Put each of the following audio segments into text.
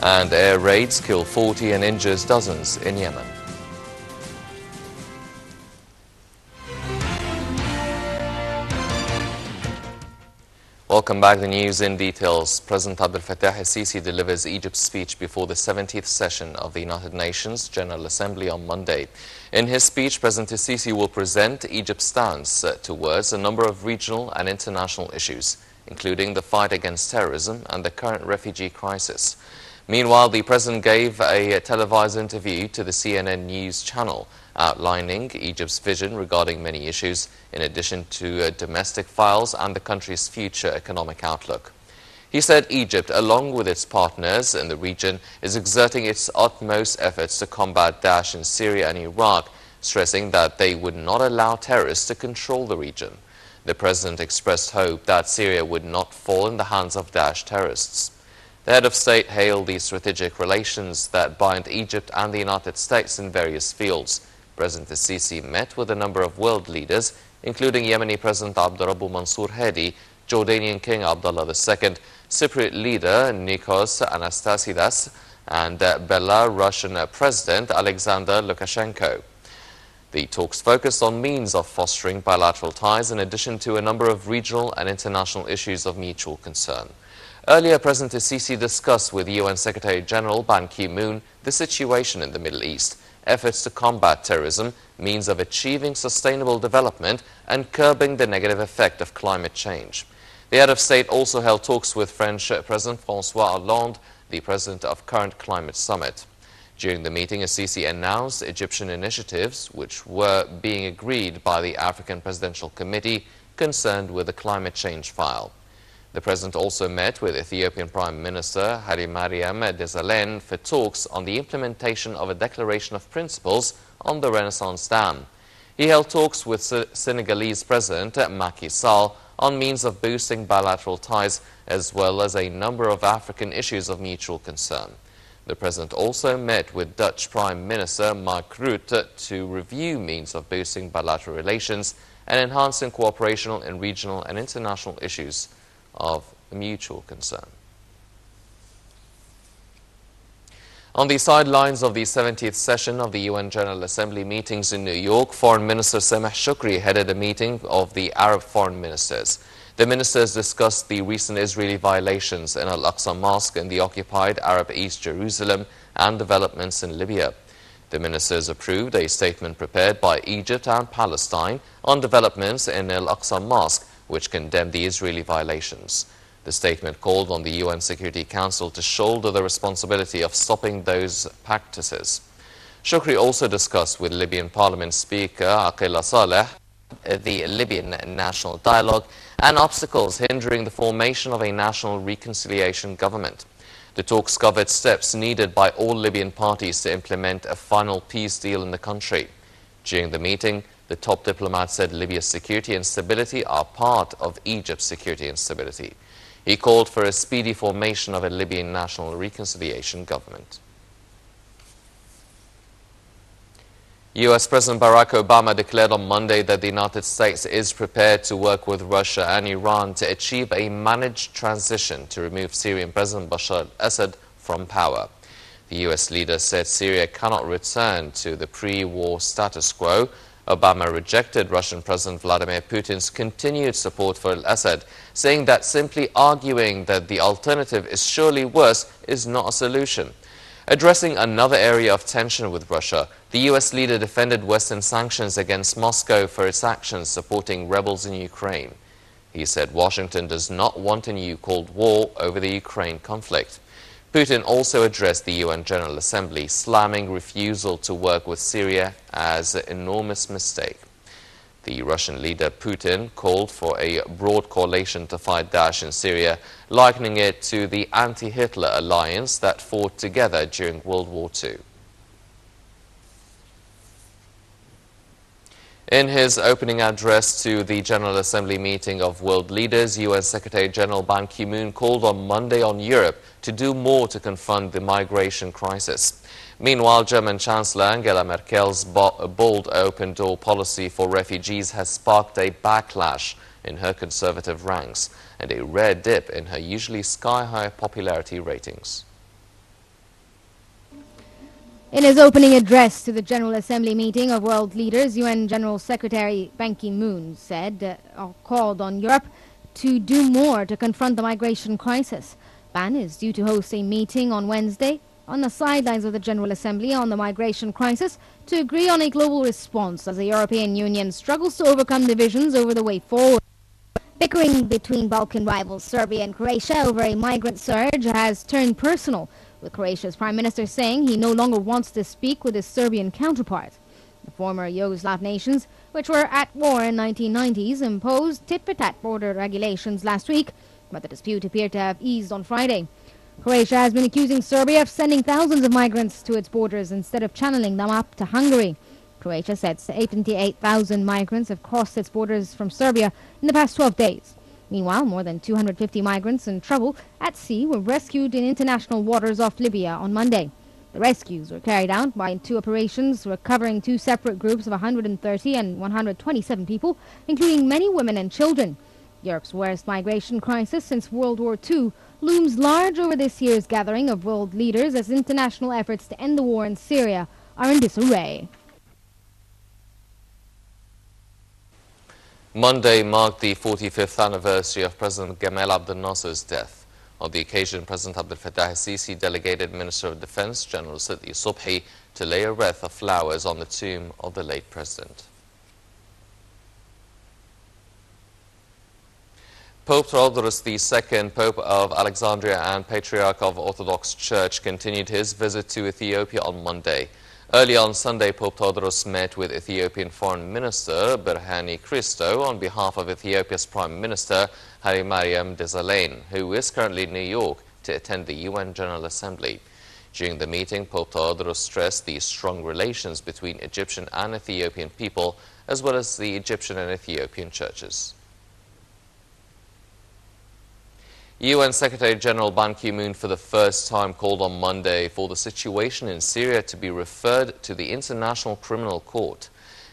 And air raids kill 40 and injures dozens in Yemen. Welcome back. The news in details. President Abdel Fattah el-Sisi delivers Egypt's speech before the 70th session of the United Nations General Assembly on Monday. In his speech, President el-Sisi will present Egypt's stance towards a number of regional and international issues, including the fight against terrorism and the current refugee crisis. Meanwhile, the president gave a televised interview to the CNN News channel, outlining Egypt's vision regarding many issues, in addition to domestic files and the country's future economic outlook. He said Egypt, along with its partners in the region, is exerting its utmost efforts to combat Daesh in Syria and Iraq, stressing that they would not allow terrorists to control the region. The president expressed hope that Syria would not fall in the hands of Daesh terrorists. The head of state hailed the strategic relations that bind Egypt and the United States in various fields. President el-Sisi met with a number of world leaders, including Yemeni President Abdurrabbu Mansour Hadi, Jordanian King Abdullah II, Cypriot leader Nikos Anastasiades, and Belarusian President Alexander Lukashenko. The talks focused on means of fostering bilateral ties in addition to a number of regional and international issues of mutual concern. Earlier, President el-Sisi discussed with UN Secretary-General Ban Ki-moon the situation in the Middle East, efforts to combat terrorism, means of achieving sustainable development, and curbing the negative effect of climate change. The head of state also held talks with French President François Hollande, the president of Current Climate Summit. During the meeting, el-Sisi announced Egyptian initiatives which were being agreed by the African Presidential Committee concerned with the climate change file. The president also met with Ethiopian Prime Minister Hailemariam Desalegn for talks on the implementation of a declaration of principles on the Renaissance Dam. He held talks with Senegalese President Macky Sall on means of boosting bilateral ties, as well as a number of African issues of mutual concern. The president also met with Dutch Prime Minister Mark Rutte to review means of boosting bilateral relations and enhancing cooperation in regional and international issues of mutual concern. On the sidelines of the 70th session of the UN General Assembly meetings in New York, Foreign Minister Sameh Shoukry headed a meeting of the Arab foreign ministers. The ministers discussed the recent Israeli violations in Al-Aqsa Mosque in the occupied Arab East Jerusalem and developments in Libya. The ministers approved a statement prepared by Egypt and Palestine on developments in Al-Aqsa Mosque, which condemned the Israeli violations. The statement called on the UN Security Council to shoulder the responsibility of stopping those practices. Shoukry also discussed with Libyan Parliament Speaker Aqila Saleh the Libyan national dialogue and obstacles hindering the formation of a national reconciliation government. The talks covered steps needed by all Libyan parties to implement a final peace deal in the country. During the meeting, the top diplomat said Libya's security and stability are part of Egypt's security and stability. He called for a speedy formation of a Libyan national reconciliation government. U.S. President Barack Obama declared on Monday that the United States is prepared to work with Russia and Iran to achieve a managed transition to remove Syrian President Bashar al-Assad from power. The U.S. leader said Syria cannot return to the pre-war status quo. Obama rejected Russian President Vladimir Putin's continued support for al-Assad, saying that simply arguing that the alternative is surely worse is not a solution. Addressing another area of tension with Russia, the U.S. leader defended Western sanctions against Moscow for its actions supporting rebels in Ukraine. He said Washington does not want a new Cold War over the Ukraine conflict. Putin also addressed the UN General Assembly, slamming refusal to work with Syria as an enormous mistake. The Russian leader Putin called for a broad coalition to fight Daesh in Syria, likening it to the anti-Hitler alliance that fought together during World War II. In his opening address to the General Assembly meeting of world leaders, UN Secretary-General Ban Ki-moon called on Monday on Europe to do more to confront the migration crisis. Meanwhile, German Chancellor Angela Merkel's bold open-door policy for refugees has sparked a backlash in her conservative ranks and a rare dip in her usually sky-high popularity ratings. In his opening address to the General Assembly meeting of world leaders, UN General Secretary Ban Ki-moon called on Europe to do more to confront the migration crisis. Ban is due to host a meeting on Wednesday on the sidelines of the General Assembly on the migration crisis to agree on a global response as the European Union struggles to overcome divisions over the way forward. Bickering between Balkan rivals Serbia and Croatia over a migrant surge has turned personal, with Croatia's Prime Minister saying he no longer wants to speak with his Serbian counterpart. The former Yugoslav nations, which were at war in the 1990s, imposed tit-for-tat border regulations last week, but the dispute appeared to have eased on Friday. Croatia has been accusing Serbia of sending thousands of migrants to its borders instead of channeling them up to Hungary. Croatia said 78,000 migrants have crossed its borders from Serbia in the past 12 days. Meanwhile, more than 250 migrants in trouble at sea were rescued in international waters off Libya on Monday. The rescues were carried out by two operations covering two separate groups of 130 and 127 people, including many women and children. Europe's worst migration crisis since World War II looms large over this year's gathering of world leaders as international efforts to end the war in Syria are in disarray. Monday marked the 45th anniversary of President Gamal Abdel Nasser's death. On the occasion, President Abdel Fattah al-Sisi delegated Minister of Defense General Sidi Subhi to lay a wreath of flowers on the tomb of the late president. Pope Theodorus II, Pope of Alexandria and Patriarch of Orthodox Church, continued his visit to Ethiopia on Monday. Early on Sunday, Pope Theodorus met with Ethiopian Foreign Minister Berhane Christo on behalf of Ethiopia's Prime Minister Hailemariam Desalegn, who is currently in New York to attend the UN General Assembly. During the meeting, Pope Theodorus stressed the strong relations between Egyptian and Ethiopian people, as well as the Egyptian and Ethiopian churches. UN Secretary-General Ban Ki-moon for the first time called on Monday for the situation in Syria to be referred to the International Criminal Court.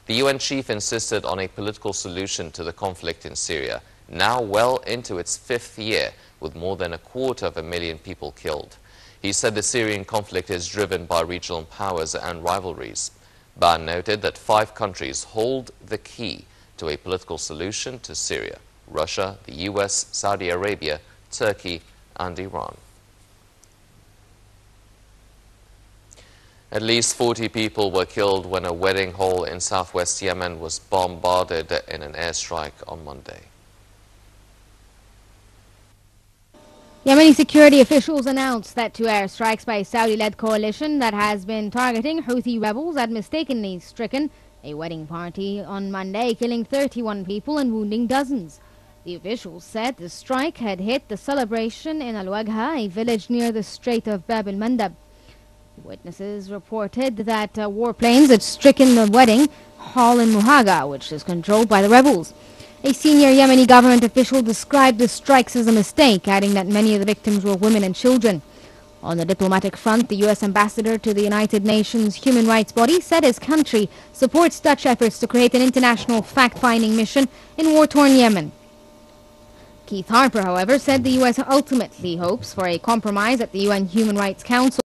The UN chief insisted on a political solution to the conflict in Syria, now well into its fifth year, with more than 250,000 people killed. He said the Syrian conflict is driven by regional powers and rivalries. Ban noted that 5 countries hold the key to a political solution to Syria: Russia, the US, Saudi Arabia, Turkey and Iran. At least 40 people were killed when a wedding hall in southwest Yemen was bombarded in an airstrike on Monday. Yemeni security officials announced that 2 airstrikes by a Saudi-led coalition that has been targeting Houthi rebels had mistakenly stricken a wedding party on Monday, killing 31 people and wounding dozens. The officials said the strike had hit the celebration in Al-Wagha, a village near the Strait of Bab el-Mandab. Witnesses reported that warplanes had stricken the wedding hall in Muhaga, which is controlled by the rebels. A senior Yemeni government official described the strikes as a mistake, adding that many of the victims were women and children. On the diplomatic front, the U.S. ambassador to the United Nations human rights body said his country supports Dutch efforts to create an international fact-finding mission in war-torn Yemen. Keith Harper, however, said the U.S. ultimately hopes for a compromise at the UN Human Rights Council.